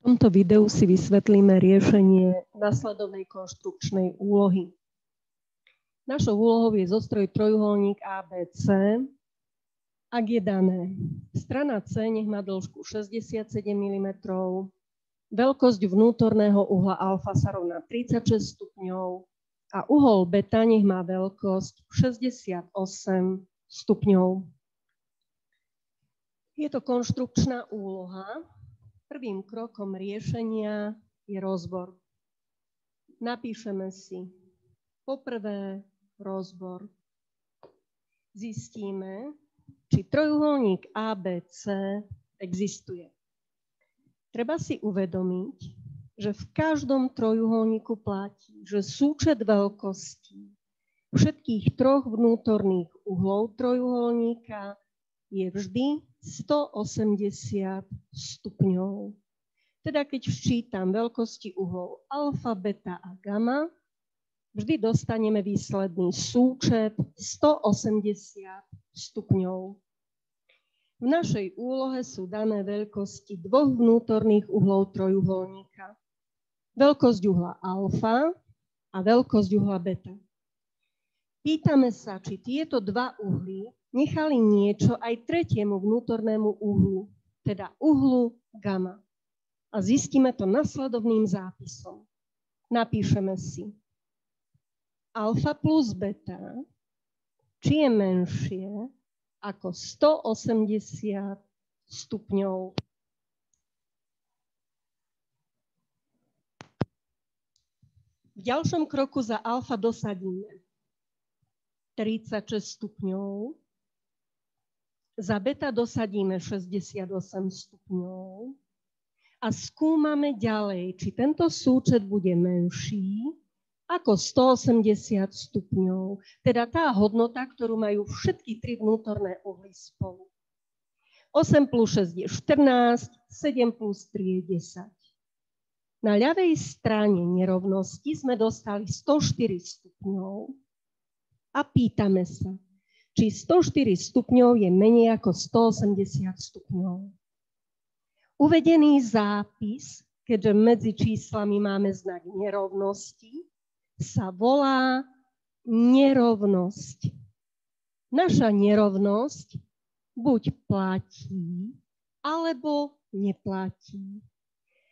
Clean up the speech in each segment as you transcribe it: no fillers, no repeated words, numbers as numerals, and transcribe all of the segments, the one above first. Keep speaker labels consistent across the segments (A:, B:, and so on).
A: V tomto videu si vysvetlíme riešenie nasledovnej konštrukčnej úlohy. Našou úlohou je zostrojiť trojuholník ABC, ak je dané. Strana C nech má dĺžku 67 mm, veľkosť vnútorného uhla alfa sa rovná 36 stupňov a uhol beta nech má veľkosť 68 stupňov. Je to konštrukčná úloha. Prvým krokom riešenia je rozbor. Napíšeme si poprvé rozbor. Zistíme, či trojuholník ABC existuje. Treba si uvedomiť, že v každom trojuholníku platí, že súčet veľkostí všetkých troch vnútorných uhlov trojuholníka je vždy 180 stupňov. Teda keď včítam veľkosti uhlov alfa, beta a gamma, vždy dostaneme výsledný súčet 180 stupňov. V našej úlohe sú dané veľkosti dvoch vnútorných uhlov trojuholníka. Veľkosť uhla alfa a veľkosť uhla beta. Pýtame sa, či tieto dva uhly nechali niečo aj tretiemu vnútornému uhlu, teda uhlu gamma. A zistíme to nasledovným zápisom. Napíšeme si alfa plus beta, či je menšie ako 180 stupňov. V ďalšom kroku za alfa dosadíme 36 stupňov, za beta dosadíme 68 stupňov a skúmame ďalej, či tento súčet bude menší ako 180 stupňov, teda tá hodnota, ktorú majú všetky tri vnútorné uhly spolu. 8 plus 6 je 14, 7 plus 3 je 10. Na ľavej strane nerovnosti sme dostali 104 stupňov a pýtame sa, či 104 stupňov je menej ako 180 stupňov. Uvedený zápis, keďže medzi číslami máme znak nerovnosti, sa volá nerovnosť. Naša nerovnosť buď platí, alebo neplatí.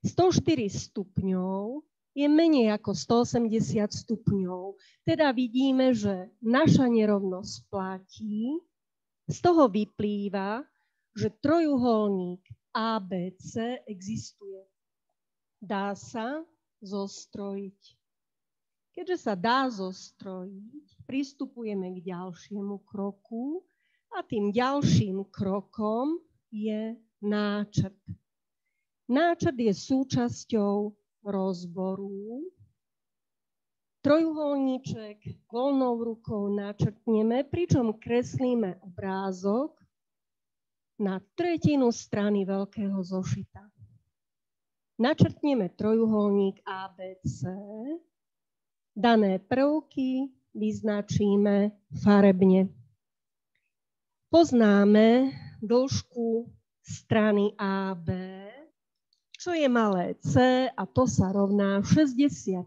A: 104 stupňov je menej ako 180 stupňov. Teda vidíme, že naša nerovnosť platí. Z toho vyplýva, že trojuholník ABC existuje. Dá sa zostrojiť. Keďže sa dá zostrojiť, pristupujeme k ďalšiemu kroku a tým ďalším krokom je náčrt. Náčrt je súčasťou rozboru. Trojuholníček voľnou rukou načrtneme, pričom kreslíme obrázok na tretinu strany veľkého zošita. Načrtneme trojuholník ABC, dané prvky vyznačíme farebne. Poznáme dĺžku strany AB, čo je malé c a to sa rovná 67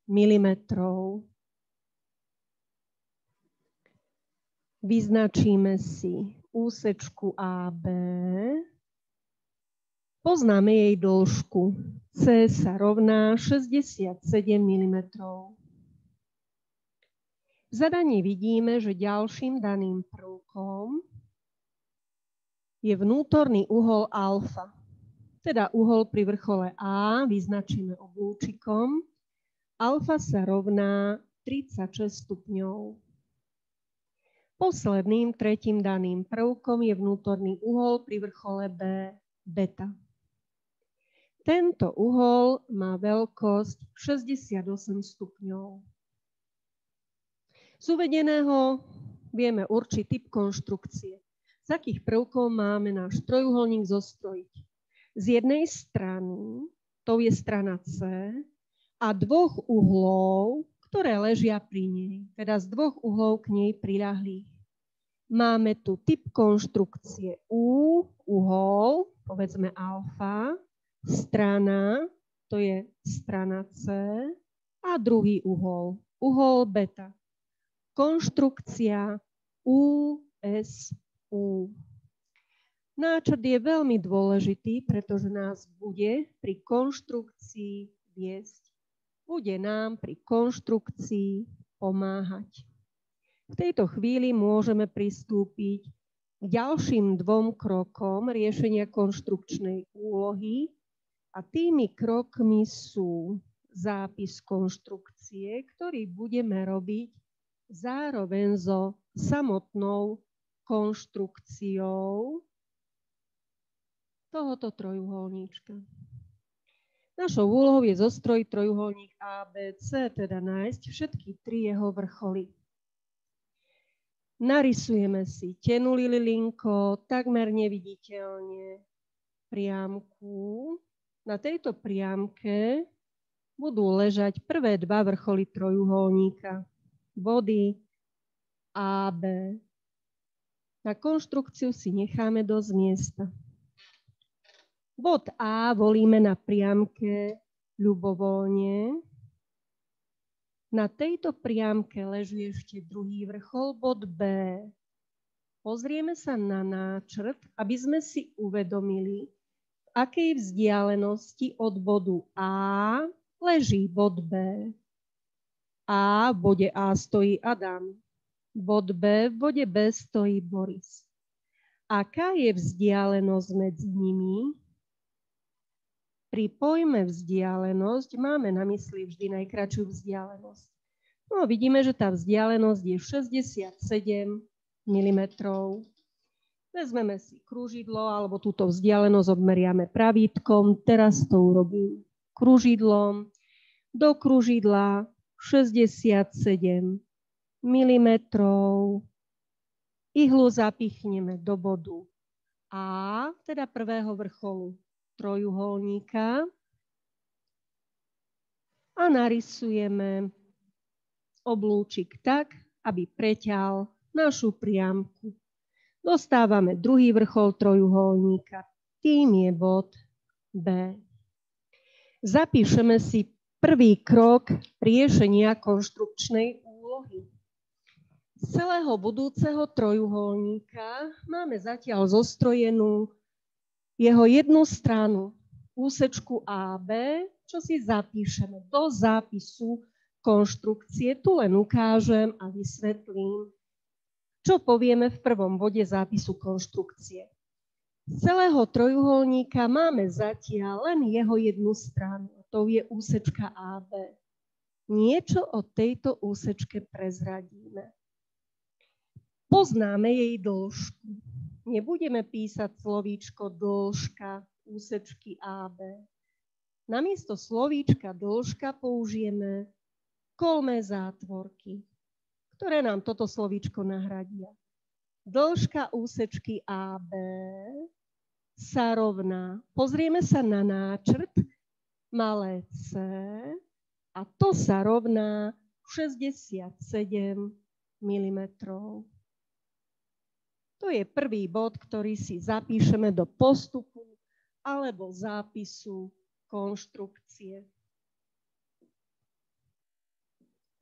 A: mm. Vyznačíme si úsečku AB, poznáme jej dĺžku. C sa rovná 67 mm. V zadaní vidíme, že ďalším daným prvkom je vnútorný uhol alfa. Teda uhol pri vrchole A vyznačíme oblúčikom. Alfa sa rovná 36 stupňov. Posledným, tretím daným prvkom je vnútorný uhol pri vrchole B, beta. Tento uhol má veľkosť 68 stupňov. Z uvedeného vieme určiť typ konštrukcie. Z akých prvkov máme náš trojuholník zostrojiť? Z jednej strany, to je strana C, a dvoch uhlov, ktoré ležia pri nej, teda z dvoch uhlov k nej priľahlých. Máme tu typ konštrukcie U, uhol, povedzme alfa, strana, to je strana C, a druhý uhol, uhol beta. Konštrukcia USU. Náčrt je veľmi dôležitý, pretože nás bude pri konštrukcii viesť. Bude nám pri konštrukcii pomáhať. V tejto chvíli môžeme pristúpiť k ďalším 2 krokom riešenia konštrukčnej úlohy a tými krokmi sú zápis konštrukcie, ktorý budeme robiť zároveň so samotnou konštrukciou tohoto trojuholníčka. Našou úlohou je zostrojiť trojuholník ABC, teda nájsť všetky 3 jeho vrcholy. Narysujeme si tenulý linko, takmer neviditeľne priamku. Na tejto priamke budú ležať prvé 2 vrcholy trojuholníka, body AB. Na konštrukciu si necháme dosť miesta. Bod A volíme na priamke ľubovoľne. Na tejto priamke leží ešte druhý vrchol, bod B. Pozrieme sa na náčrt, aby sme si uvedomili, v akej vzdialenosti od bodu A leží bod B. A v bode A stojí Adam. Bod B, v bode B stojí Boris. Aká je vzdialenosť medzi nimi? Pri pojme vzdialenosť máme na mysli vždy najkratšiu vzdialenosť. No, vidíme, že tá vzdialenosť je 67 mm. Vezmeme si kružidlo, alebo túto vzdialenosť obmeriame pravítkom. Teraz to urobím kružidlom. Do kružidla 67 mm. Ihlu zapichneme do bodu A, teda prvého vrcholu trojuholníka a narysujeme oblúčik tak, aby preťal našu priamku. Dostávame druhý vrchol trojuholníka, tým je bod B. Zapíšeme si prvý krok riešenia konštrukčnej úlohy. Z celého budúceho trojuholníka máme zatiaľ zostrojenú jeho jednu stranu, úsečku AB, čo si zapíšeme do zápisu konštrukcie. Tu len ukážem a vysvetlím, čo povieme v prvom bode zápisu konštrukcie. Z celého trojuholníka máme zatiaľ len jeho jednu stranu, to je úsečka AB. Niečo o tejto úsečke prezradíme. Poznáme jej dĺžku. Nebudeme písať slovíčko dĺžka úsečky AB. Namiesto slovíčka dĺžka použijeme kolmé zátvorky, ktoré nám toto slovíčko nahradia. Dĺžka úsečky AB sa rovná, pozrieme sa na náčrt, malé c, a to sa rovná 67 mm. To je prvý bod, ktorý si zapíšeme do postupu alebo zápisu konštrukcie.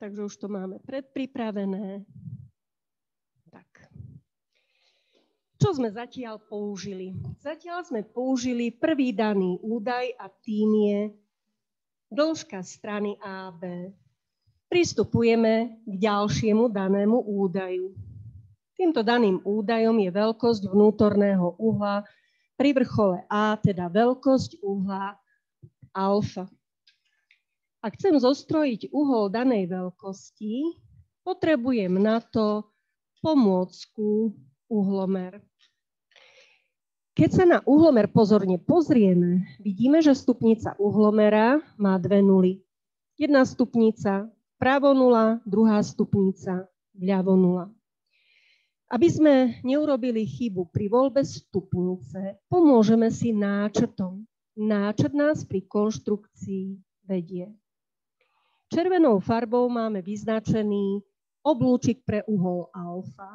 A: Takže už to máme predpripravené. Tak. Čo sme zatiaľ použili? Zatiaľ sme použili prvý daný údaj a tým je dĺžka strany AB. Pristupujeme k ďalšiemu danému údaju. Týmto daným údajom je veľkosť vnútorného uhla pri vrchole A, teda veľkosť uhla alfa. Ak chcem zostrojiť uhol danej veľkosti, potrebujem na to pomôcku uhlomer. Keď sa na uhlomer pozorne pozrieme, vidíme, že stupnica uhlomera má 2 nuly. Jedna stupnica vpravo 0, druhá stupnica vľavo 0. Aby sme neurobili chybu pri voľbe stupnice, pomôžeme si náčrtom. Náčrt nás pri konštrukcii vedie. Červenou farbou máme vyznačený oblúčik pre uhol alfa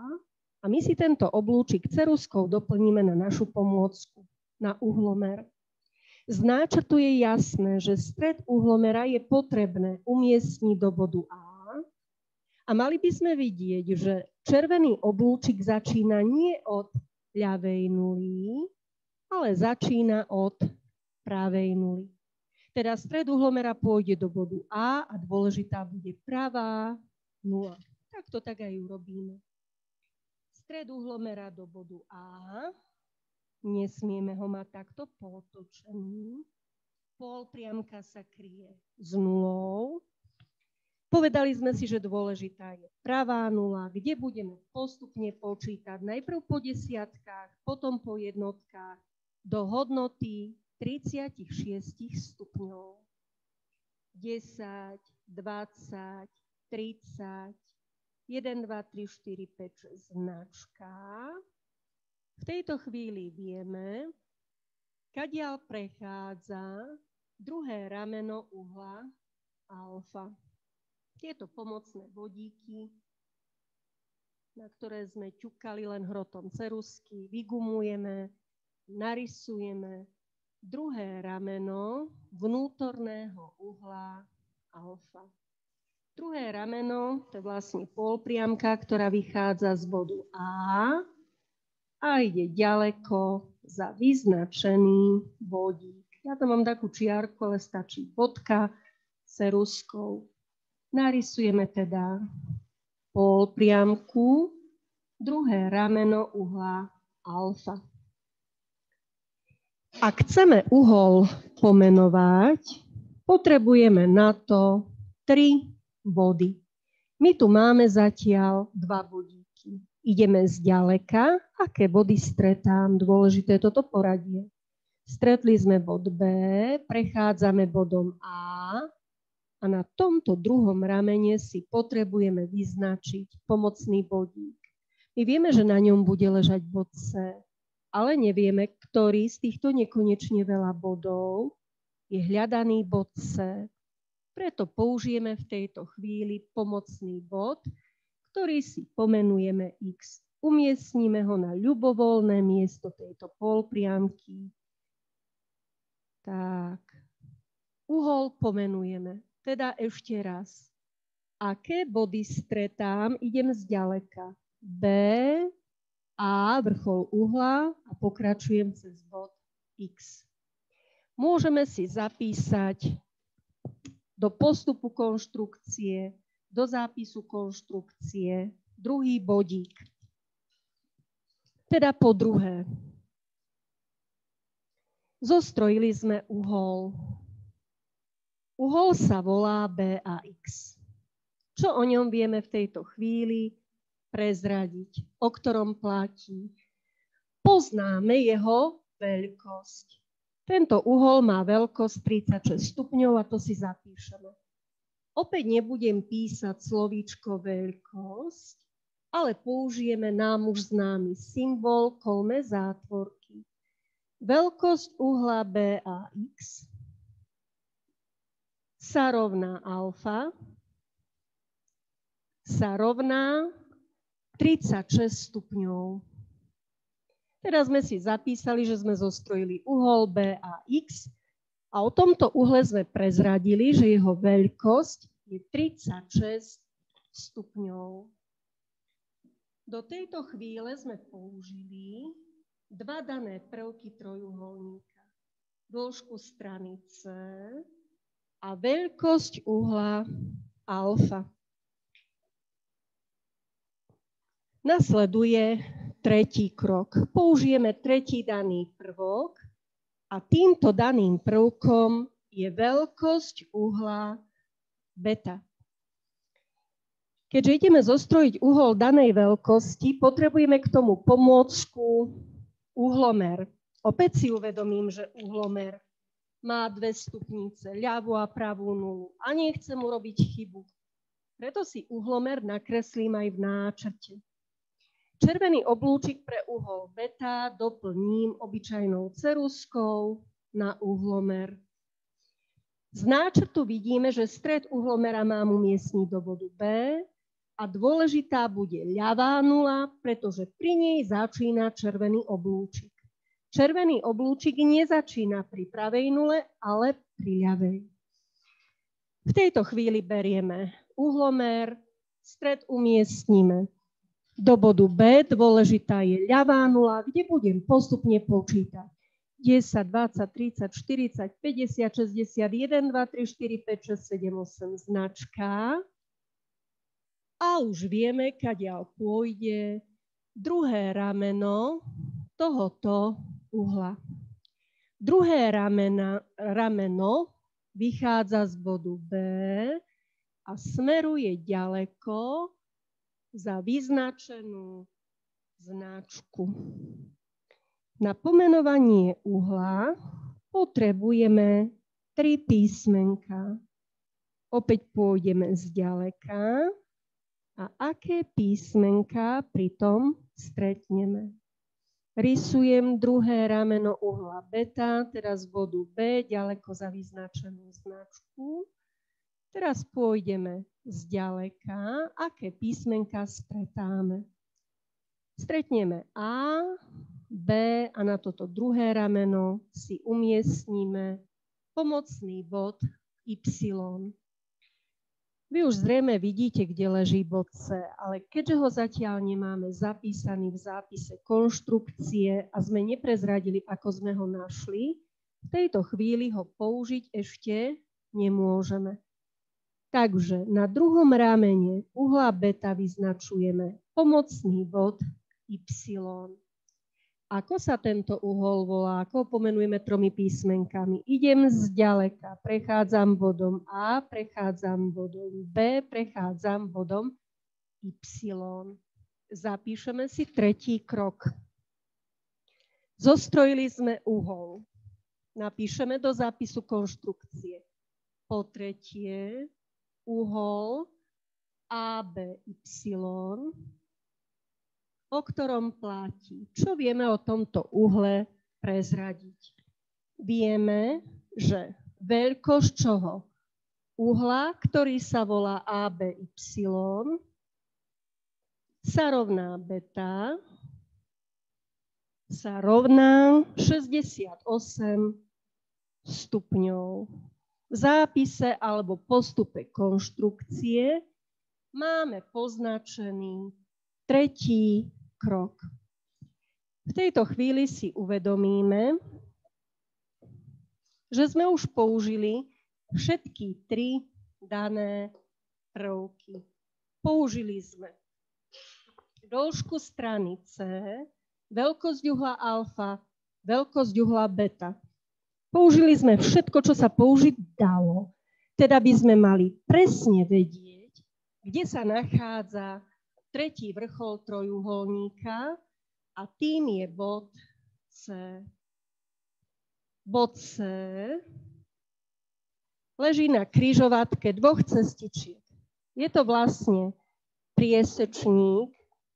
A: a my si tento oblúčik ceruskou doplníme na našu pomôcku, na uhlomer. Z náčrtu je jasné, že stred uhlomera je potrebné umiestniť do bodu A mali by sme vidieť, že červený oblúčik začína nie od ľavej nuly, ale začína od pravej nuly. Teda stred uhlomera pôjde do bodu A dôležitá bude pravá nula. Tak to tak aj urobíme. Stred uhlomera do bodu A. Nesmieme ho mať takto potočený. Polpriamka sa kryje s nulou. Povedali sme si, že dôležitá je pravá nula, kde budeme postupne počítať najprv po desiatkách, potom po jednotkách do hodnoty 36 stupňov. 10, 20, 30, 1, 2, 3, 4, 5, 6 značka. V tejto chvíli vieme, kadiaľ prechádza druhé rameno uhla alfa. Tieto pomocné bodíky, na ktoré sme ťukali len hrotom ceruzky, vygumujeme, narysujeme druhé rameno vnútorného uhla alfa. Druhé rameno, to je vlastne polpriamka, ktorá vychádza z bodu A ide ďaleko za vyznačený bodík. Ja tam mám takú čiarku, ale stačí bodka ceruzkou. Narysujeme teda polpriamku, druhé rameno uhla alfa. Ak chceme uhol pomenovať, potrebujeme na to 3 body. My tu máme zatiaľ 2 bodíky. Ideme zďaleka, aké body stretám, dôležité je toto poradie. Stretli sme bod B, prechádzame bodom A na tomto druhom ramene si potrebujeme vyznačiť pomocný bodík. My vieme, že na ňom bude ležať bod C, ale nevieme, ktorý z týchto nekonečne veľa bodov je hľadaný bod C. Preto použijeme v tejto chvíli pomocný bod, ktorý si pomenujeme X. Umiestnime ho na ľubovoľné miesto tejto polpriamky. Tak. Uhol pomenujeme. Teda ešte raz. Aké body stretám? Idem zďaleka. B, A, vrchol uhla a pokračujem cez bod X. Môžeme si zapísať do postupu konštrukcie, do zápisu konštrukcie druhý bodík. Teda po druhé. Zostrojili sme uhol. Uhol sa volá BAX. Čo o ňom vieme v tejto chvíli prezradiť? O ktorom platí? Poznáme jeho veľkosť. Tento uhol má veľkosť 36 stupňov a to si zapíšeme. Opäť nebudem písať slovíčko veľkosť, ale použijeme nám už známy symbol kolme zátvorky. Veľkosť uhla BAX sa rovná alfa, sa rovná 36 stupňov. Teraz sme si zapísali, že sme zostrojili uhol BAX a o tomto uhle sme prezradili, že jeho veľkosť je 36 stupňov. Do tejto chvíle sme použili 2 dané prvky trojuholníka. Dĺžku strany C a veľkosť uhla alfa. Nasleduje tretí krok. Použijeme tretí daný prvok a týmto daným prvkom je veľkosť uhla beta. Keďže ideme zostrojiť uhol danej veľkosti, potrebujeme k tomu pomôcku uhlomer. Opäť si uvedomím, že uhlomer má 2 stupnice, ľavú a pravú nulu a nechcem urobiť chybu. Preto si uhlomer nakreslím aj v náčrte. Červený oblúčik pre uhol beta doplním obyčajnou ceruzkou na uhlomer. Z náčrtu vidíme, že stred uhlomera mám umiestniť do bodu B a dôležitá bude ľavá nula, pretože pri nej začína červený oblúčik. Červený oblúčik nezačína pri pravej nule, ale pri ľavej. V tejto chvíli berieme uhlomer, stred umiestnime do bodu B, dôležitá je ľavá nula, kde budem postupne počítať. 10, 20, 30, 40, 50, 61, 2, 3, 4, 5, 6, 7, 8 značka. A už vieme, kadiaľ pôjde druhé rameno tohoto uhla. Druhé rameno vychádza z bodu B a smeruje ďaleko za vyznačenú značku. Na pomenovanie uhla potrebujeme 3 písmenka. Opäť pôjdeme zďaleka. A aké písmenka pritom stretneme? Rysujem druhé rameno uhla beta, teraz z bodu B, ďaleko za vyznačenú značku. Teraz pôjdeme zďaleka. Aké písmenka stretáme? Stretneme A, B a na toto druhé rameno si umiestnime pomocný bod Y. Vy už zrejme vidíte, kde leží bod C, ale keďže ho zatiaľ nemáme zapísaný v zápise konštrukcie a sme neprezradili, ako sme ho našli, v tejto chvíli ho použiť ešte nemôžeme. Takže na druhom ramene uhla beta vyznačujeme pomocný bod Y. Ako sa tento uhol volá? Ako ho pomenujeme 3 písmenkami? Idem zďaleka, prechádzam bodom A, prechádzam bodom B, prechádzam bodom Y. Zapíšeme si 3. krok. Zostrojili sme uhol. Napíšeme do zápisu konštrukcie. Po tretie, uhol ABY, o ktorom platí. Čo vieme o tomto uhle prezradiť? Vieme, že veľkosť čoho? Uhla, ktorý sa volá ABY, sa rovná beta, sa rovná 68 stupňov. V zápise alebo postupe konštrukcie máme poznačený 3. krok. V tejto chvíli si uvedomíme, že sme už použili všetky 3 dané prvky. Použili sme dĺžku strany C, veľkosť uhla alfa, veľkosť uhla beta. Použili sme všetko, čo sa použiť dalo. Teda by sme mali presne vedieť, kde sa nachádza 3. vrchol trojuholníka a tým je bod C. Bod C leží na križovatke 2 cestičiek. Je to vlastne priesečník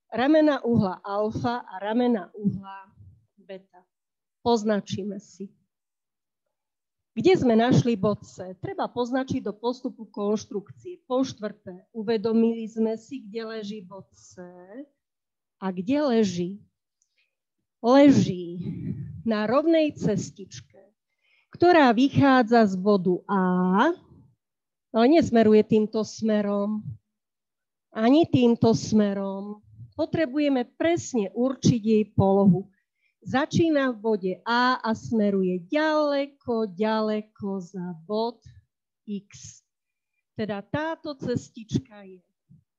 A: ramena uhla alfa a ramena uhla beta. Poznačíme si. Kde sme našli bod C? Treba poznačiť do postupu konštrukcie. Po štvrté, uvedomili sme si, kde leží bod C a kde leží. Leží na rovnej cestičke, ktorá vychádza z bodu A, ale nesmeruje týmto smerom, ani týmto smerom. Potrebujeme presne určiť jej polohu. Začína v bode A a smeruje ďaleko, ďaleko za bod X. Teda táto cestička je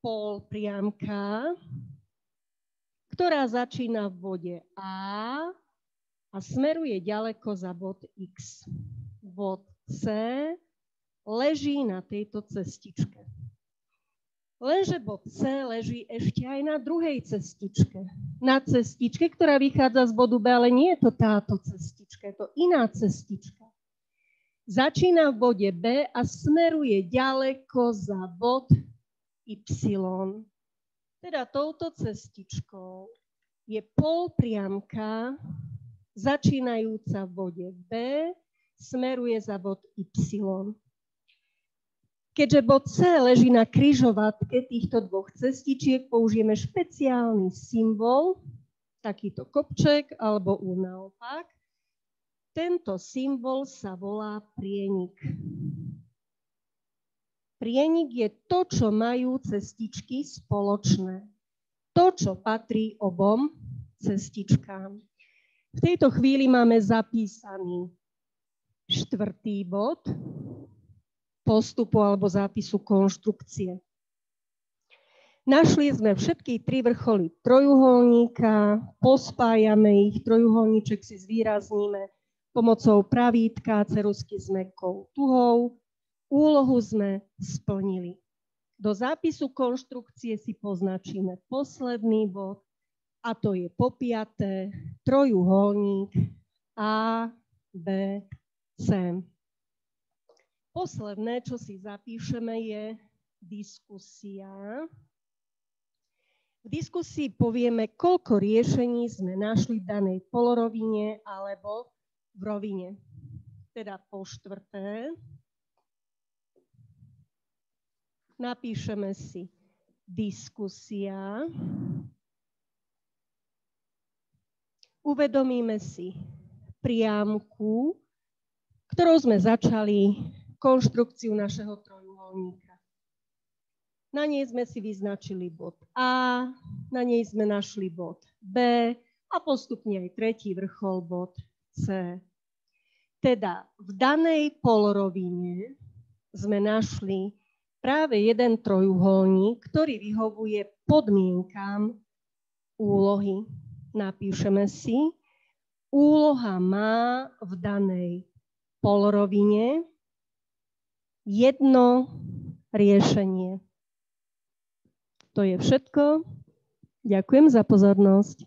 A: polpriamka, ktorá začína v bode A a smeruje ďaleko za bod X. Bod C leží na tejto cestičke. Lenže bod C leží ešte aj na druhej cestičke. Na cestičke, ktorá vychádza z bodu B, ale nie je to táto cestička, je to iná cestička. Začína v bode B a smeruje ďaleko za bod Y. Teda touto cestičkou je polpriamka, začínajúca v bode B, smeruje za bod Y. Keďže bod C leží na križovatke týchto 2 cestičiek, použijeme špeciálny symbol, takýto kopček alebo U naopak. Tento symbol sa volá prienik. Prienik je to, čo majú cestičky spoločné. To, čo patrí obom cestičkám. V tejto chvíli máme zapísaný 4. bod postupu alebo zápisu konštrukcie. Našli sme všetky 3 vrcholy trojuholníka, pospájame ich, trojuholníček si zvýrazníme pomocou pravítka, ceruzky s mäkkou tuhou. Úlohu sme splnili. Do zápisu konštrukcie si poznačíme posledný bod, a to je po 5. trojuholník A, B, C. Posledné, čo si zapíšeme, je diskusia. V diskusii povieme, koľko riešení sme našli v danej polorovine alebo v rovine. Teda po 4. Napíšeme si diskusia. Uvedomíme si priamku, ktorou sme začali konštrukciu našeho trojuholníka. Na nej sme si vyznačili bod A, na nej sme našli bod B a postupne aj 3. vrchol bod C. Teda v danej polorovine sme našli práve jeden trojuholník, ktorý vyhovuje podmienkám úlohy. Napíšeme si, úloha má v danej polorovine jedno riešenie. To je všetko. Ďakujem za pozornosť.